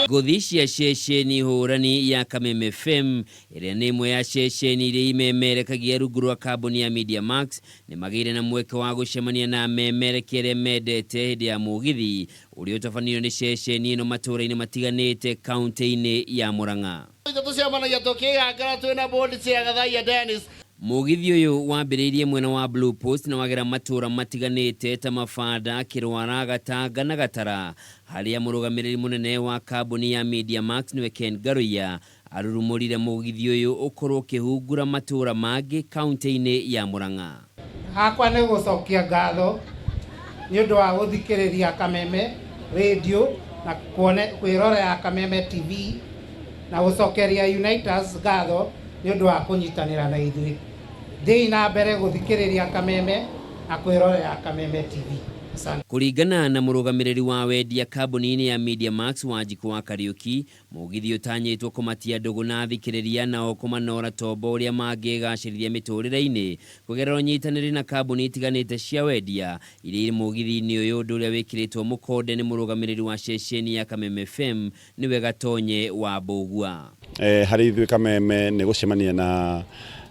Nguthi cia ceceni hũrani ya Kameme FM ĩrĩa nĩ imwe ya ceceni iria imemerekagia rungu rwa kambuni ya Media Max nĩ magĩire na mweke wa gucemania na amemerekia arĩa mendete hĩndĩ ya Mugithi ũrĩa ũtabanĩrio nĩ ceceni ĩno matũũra-inĩ matiganĩte kaunti-inĩ ya Murang'a. Mugithi ũyũ wambĩrĩirie mwena wa Blue Post na wagera matũũra matiganĩte ta Mabanda, Kĩrwara, Gatanga na Gatara, harĩa mũrũgamĩrĩri mũnene wa kambuni ya Media Max nĩwe Ken Garuya arurumũrire Mugithi ũyũ ũkorwo ũkĩhungura matũũra mangĩ kaunti-inĩ ya Murang'a. Hakwa nĩ gũcokia ngatho nĩ ũndũ wa gũthikĩrĩria Kameme radio na kwĩrorera Kameme TV na gũcokeria Uniters ngatho nĩ ũndũ wa kũnyitanĩra na ithuĩ. Ndĩ na mbere gũthikĩrĩria Kameme na kwĩrorera Kameme TV. Kũringana na mũrũgamĩrĩri wa wendia kambuni-inĩ ya Media Max Wanjiku wa Kariuki, Mugithi ũtanyĩtwo kũmatia ndũgũ na thikĩrĩria nao kũmanora tombo ũrĩa mangĩgacĩrithia mĩtũrĩre-inĩ kũgerera ũnyitanĩri na kambuni itiganĩte cia wendia iria irĩ Mugithi-inĩ ũyũ, ũndũ ũrĩa wĩkĩrĩtwo mũkonde nĩ mũrũgamĩrĩri wa ceceni ya Kameme FM nĩwe Gatonye wa Mbũgua. Harĩ ithuĩ Kameme nĩ gũcemania na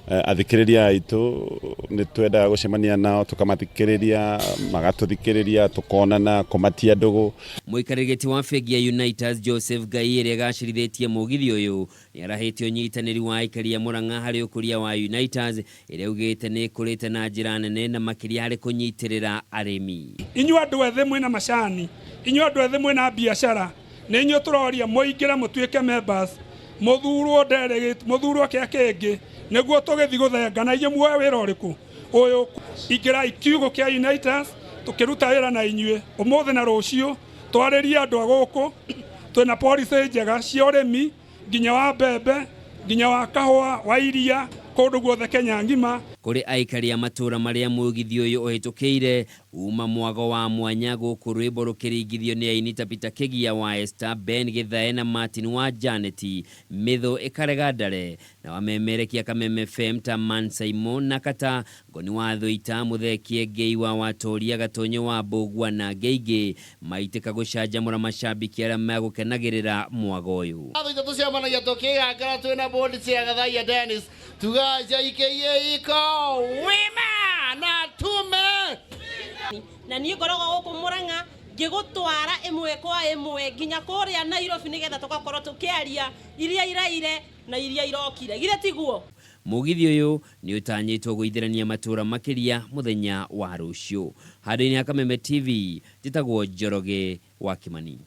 athikĩrĩria aitũ, nĩ twenda gũcemania nao tũkamathikĩrĩria, magatũthikĩrĩria, tũkonana, kũmatia ndũgũ. Mũikarĩri wa bengi ya Uniters Joseph Gai ĩrĩa gacĩrithĩtie Mugithi ũyũ nĩ arahĩte ũnyitanĩri wa aikari a Murang'a harĩ ũkũria wa Uniters ĩrĩa ugĩte nĩ ĩkũrĩte na njĩra nene na makĩria harĩ kũnyitĩrĩra arĩmi. Inyuĩ andũ ethĩ mwĩna macani, inyuĩ andũ ethĩ mwĩna biacara, nĩ inyuĩ tũroria mũingĩre mũtuĩke members, mũthurwo delegate, mũthurwo kĩa kĩngĩ nĩguo tũgĩthi gũthenga na inyuĩ muoyo wĩra ũrĩkũ ũyũ. Ingĩrai kiugo kĩa Uniters tũkĩruta wĩra na inyuĩ ũmũthĩ na rũciũ, twarĩrie andũ a gũkũ twĩna policy njega cia ũrĩmi nginya wa mbembe, nginya wa kahũa, wa iria, kũndũ guothe Kenya ngima. Kũrĩ aikari a matũũra marĩa Mugithi ũyũ ũhĩtũkĩire uma mwago wa mwanya gũkũ rwĩmbo rũkĩringithio nĩ aini ta Peter Kegia wa Esther, Ben Githae na Martin wa Janeti, Mitho ĩkarega ndare na wamemerekia Kameme FM ta Man Simon na Kata, Ngoni wa Thũita, Mũthekie Ngei wa Watoria, Gatonye wa Mbũgua na Ngeigĩ maitĩka gũcanjamũra macambiki arĩa megũkenagĩrĩra mwago ũyũ. Tugaja ikeye iko wima na tume na niĩ ngoragwo gũkũ Murang'a ngĩgũtwara ĩmwe kwa ĩmwe nginya kũrĩa Nairobi nĩgetha tũgakorwo tũkĩaria iria iraire na iria irokire gire tiguo. Mugithi ũyũ nĩ ũtanyĩtwo gũithĩrania matũũra makĩria mũthenya wa rũciũ. Handũ-inĩ ha Kameme TV njĩtagwo Njoroge wa Kimani.